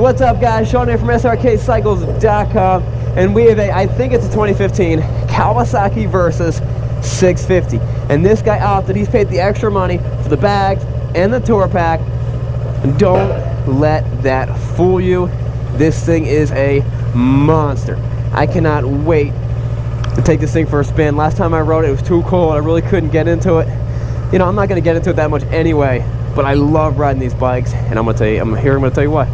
What's up, guys? Sean here from Srkcycles.com, and we have I think it's a 2015 Kawasaki Versys 650. And this guy opted, he's paid the extra money for the bags and the tour pack. Don't let that fool you. This thing is a monster. I cannot wait to take this thing for a spin. Last time I rode it, it was too cold. I really couldn't get into it. You know, I'm not going to get into it that much anyway, but I love riding these bikes, and I'm going to tell you why.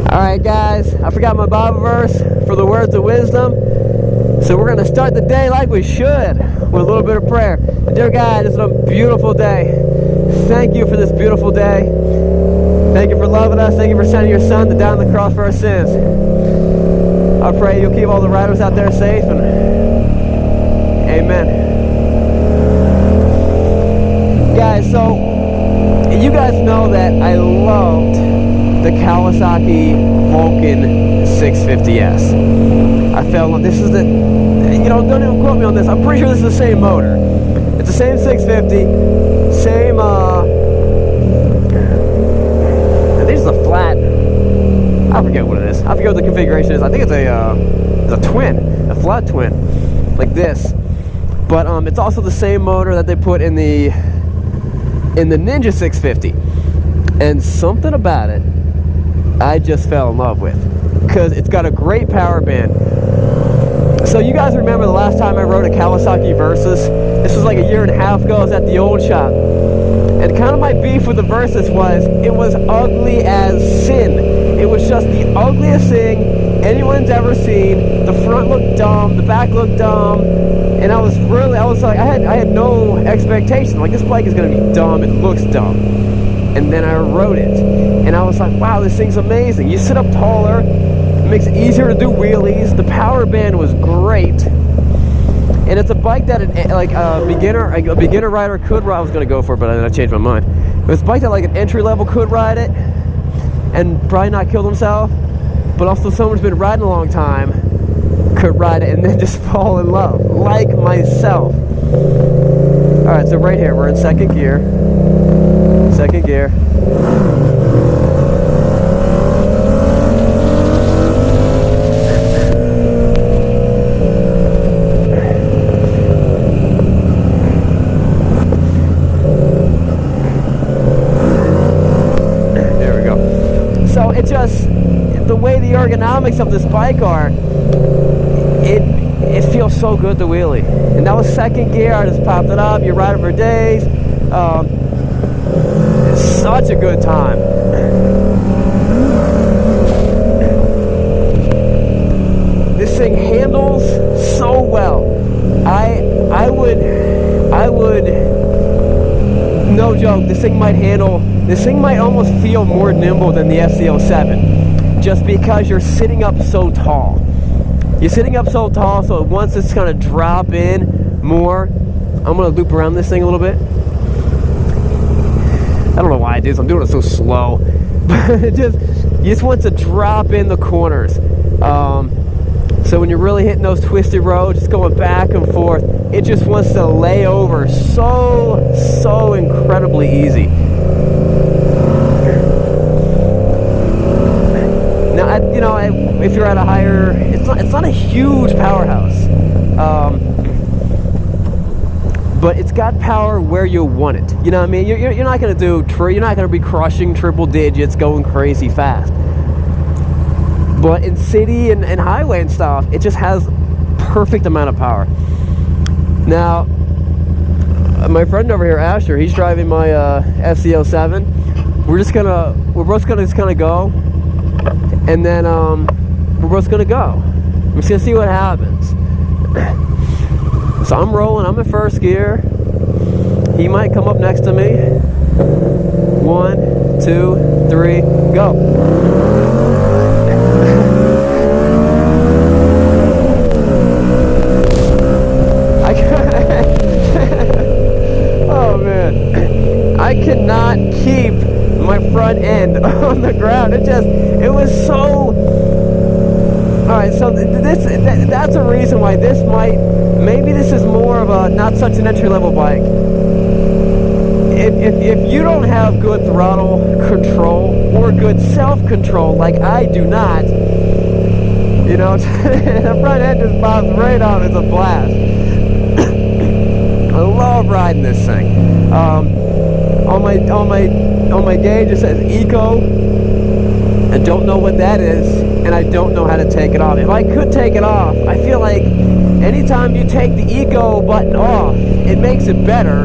Alright guys, I forgot my Bible verse for the words of wisdom. So we're going to start the day like we should, with a little bit of prayer. Dear God, it's a beautiful day. Thank you for this beautiful day. Thank you for loving us. Thank you for sending your son to die on the cross for our sins. I pray you'll keep all the riders out there safe, and amen. Guys, so you guys know that I loved the Kawasaki Vulcan 650S. I fell on this is the, you know, don't even quote me on this. I'm pretty sure this is the same motor. It's the same 650, same I think it's a flat, I forget what it is. I forget what the configuration is. I think it's a twin, a flat twin, like this. But it's also the same motor that they put in the Ninja 650. And something about it I just fell in love with, because it's got a great power band. So you guys remember the last time I rode a Kawasaki Versys? This was like a year and a half ago. I was at the old shop, and kind of my beef with the Versys was it was ugly as sin. It was just the ugliest thing anyone's ever seen. The front looked dumb, the back looked dumb, and I was like, I had no expectation. Like, this bike is gonna be dumb, it looks dumb. And then I rode it, and I was like, wow, this thing's amazing. You sit up taller, it makes it easier to do wheelies. The power band was great, and it's a bike that a beginner rider could ride. I was gonna go for it, but then I changed my mind. It was a bike that like an entry level could ride it and probably not kill themselves, but also someone who's been riding a long time could ride it and then just fall in love, like myself. All right, so right here we're in second gear. Second gear. There we go. So it just, the way the ergonomics of this bike are, it feels so good to wheelie. And that was second gear. I just popped it up. You ride it for days. Such a good time. This thing handles so well. I would, no joke, this thing might almost feel more nimble than the FZ07, just because you're sitting up so tall. You're sitting up so tall, so once it's gonna drop in more, I'm gonna loop around this thing a little bit. I don't know why I do this. I'm doing it so slow, but you just want to drop in the corners. So when you're really hitting those twisted roads, just going back and forth, it just wants to lay over so incredibly easy. Now, you know, if you're at a higher, it's not a huge powerhouse. But it's got power where you want it. You know what I mean? You're not going to you're not going to be crushing triple digits going crazy fast. But in city and highway and stuff, it just has perfect amount of power. Now, my friend over here, Asher, he's driving my FZ07. We're both gonna just kind of go, and then we're both gonna go. I'm just gonna see what happens. So I'm rolling, I'm in first gear. He might come up next to me. 1, 2, 3, go. Oh man. I cannot keep my my front end on the ground. It was so... Alright, so that's a reason why this maybe this is more of a, not such an entry-level bike. If you don't have good throttle control or good self-control like I do not, you know, the front end just pops right out. It's a blast. I love riding this thing. On my gauge it says Eco. I don't know what that is, and I don't know how to take it off. If I could take it off, I feel like anytime you take the Eco button off, it makes it better.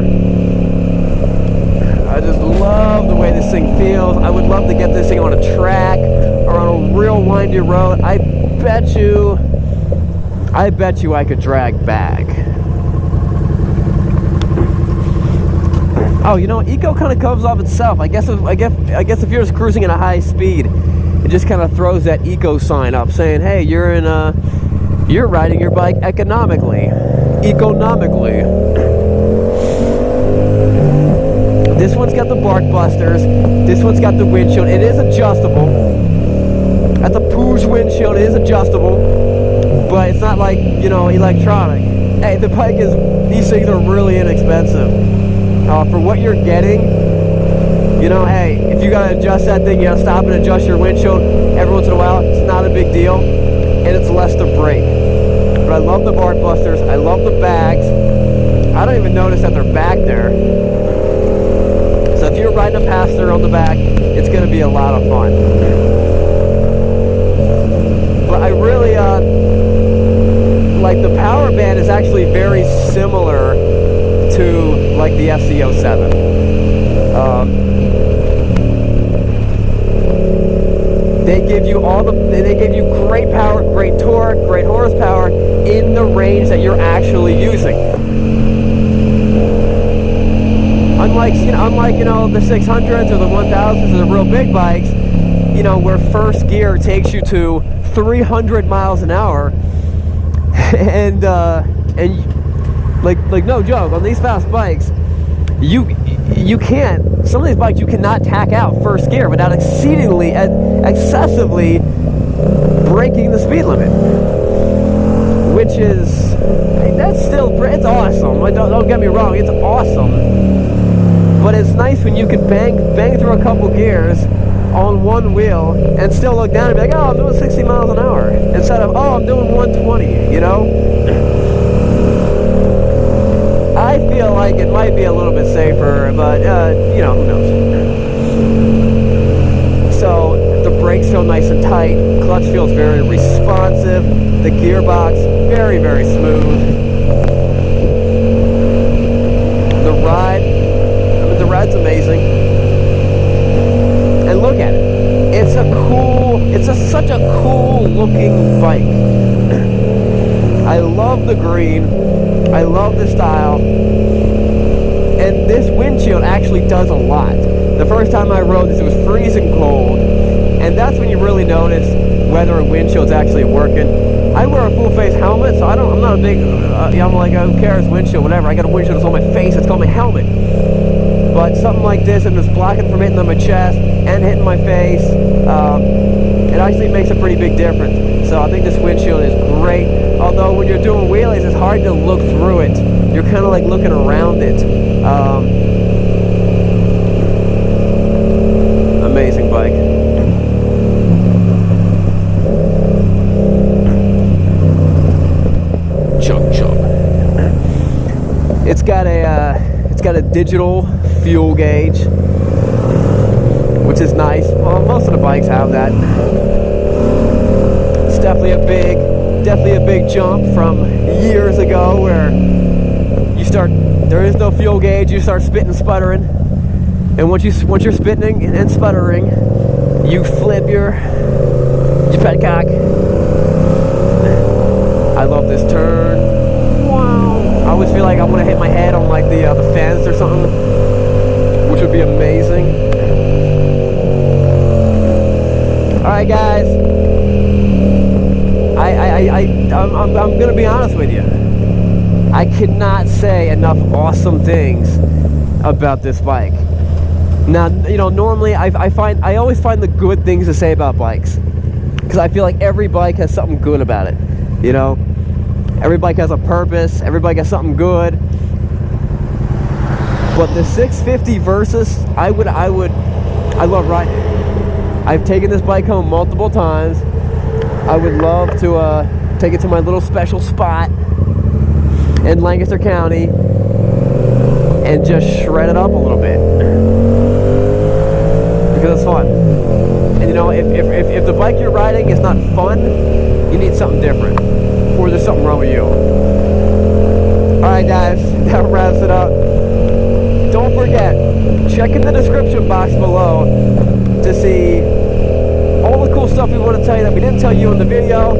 I just love the way this thing feels. I would love to get this thing on a track or on a real windy road. I bet you I could drag back. Oh, you know, Eco kind of comes off itself. I guess if you're just cruising at a high speed, it just kind of throws that Eco sign up saying, hey, you're riding your bike economically. This one's got the bark busters. This one's got the windshield. It is adjustable. That's a Porsche windshield. It is adjustable, but it's not like, you know, electronic. Hey, the bike is, these things are really inexpensive. For what you're getting, you know, hey, if you gotta adjust that thing, you gotta stop and adjust your windshield every once in a while. It's not a big deal, and it's less to break. But I love the bark busters. I love the bags. I don't even notice that they're back there. So if you're riding a passenger on the back, it's gonna be a lot of fun. But I really like the power band is actually very similar to like the FC07. They give you great power, great torque, great horsepower in the range that you're actually using. Unlike you know, the 600s or the 1000s or the real big bikes, you know, where first gear takes you to 300 miles an hour, and like no joke, on these fast bikes, you can't, some of these bikes you cannot tack out first gear without excessively breaking the speed limit, which is, that's still, it's awesome. Don't get me wrong, it's awesome, but it's nice when you can bang through a couple gears on one wheel and still look down and be like, oh, I'm doing 60 miles an hour instead of, oh, I'm doing 120, you know? I feel like it might be a little bit safer, but, you know, who knows? So, the brakes feel nice and tight, clutch feels very responsive, the gearbox, very, very smooth. The ride's amazing. And look at it. It's such a cool looking bike. I love the green. I love the style. And this windshield actually does a lot. The first time I rode this, it was freezing cold. And that's when you really notice whether a windshield's actually working. I wear a full face helmet, so I'm not a big, I'm like, who cares, windshield, whatever. I got a windshield that's on my face, it's called my helmet. But something like this, and it's blocking from hitting on my chest and hitting my face, it actually makes a pretty big difference. So I think this windshield is great. Although when you're doing wheelies, it's hard to look through it. You're kind of like looking around it. Amazing bike. Chug chug. It's got a digital fuel gauge, which is nice. Well, most of the bikes have that. It's definitely a big jump from years ago where there is no fuel gauge, you start spitting and sputtering, and once you're spitting and sputtering, you flip your petcock. I love this turn. Wow. I always feel like I want to hit my head on like the fence or something, which would be amazing. Alright guys, I'm gonna be honest with you. I cannot say enough awesome things about this bike. Now, you know, normally I always find the good things to say about bikes, because I feel like every bike has something good about it. You know, every bike has a purpose. Every bike has something good. But the 650 Versys, I love riding it. I've taken this bike home multiple times. I would love to take it to my little special spot in Lancaster County and just shred it up a little bit, because it's fun. And you know, if the bike you're riding is not fun, you need something different, or there's something wrong with you. Alright guys, that wraps it up. Don't forget, check in the description box below to see all the cool stuff we want to tell you that we didn't tell you in the video.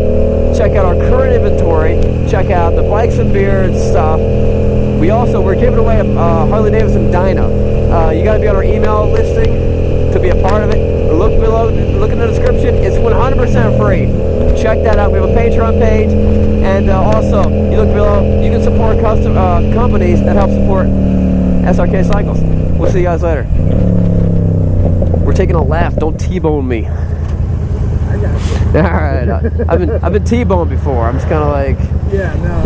Check out our current inventory. Check out the bikes and beards stuff. We're giving away a Harley Davidson Dyna. You got to be on our email listing to be a part of it. Look below, look in the description. It's 100% free. Check that out. We have a Patreon page, and also you look below. You can support custom companies that help support Srkcycles. We'll see you guys later. We're taking a left. Don't T-bone me. I got you. All right. I've been T-boned before. I'm just kind of like. Yeah. No.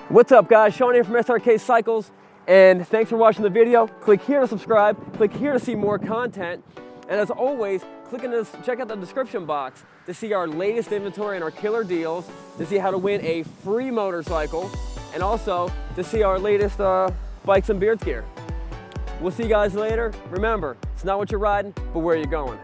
What's up, guys? Sean here from Srkcycles, and thanks for watching the video. Click here to subscribe. Click here to see more content. And as always, check out the description box to see our latest inventory and our killer deals, to see how to win a free motorcycle, and also to see our latest bikes and beards gear. We'll see you guys later. Remember, it's not what you're riding, but where you're going.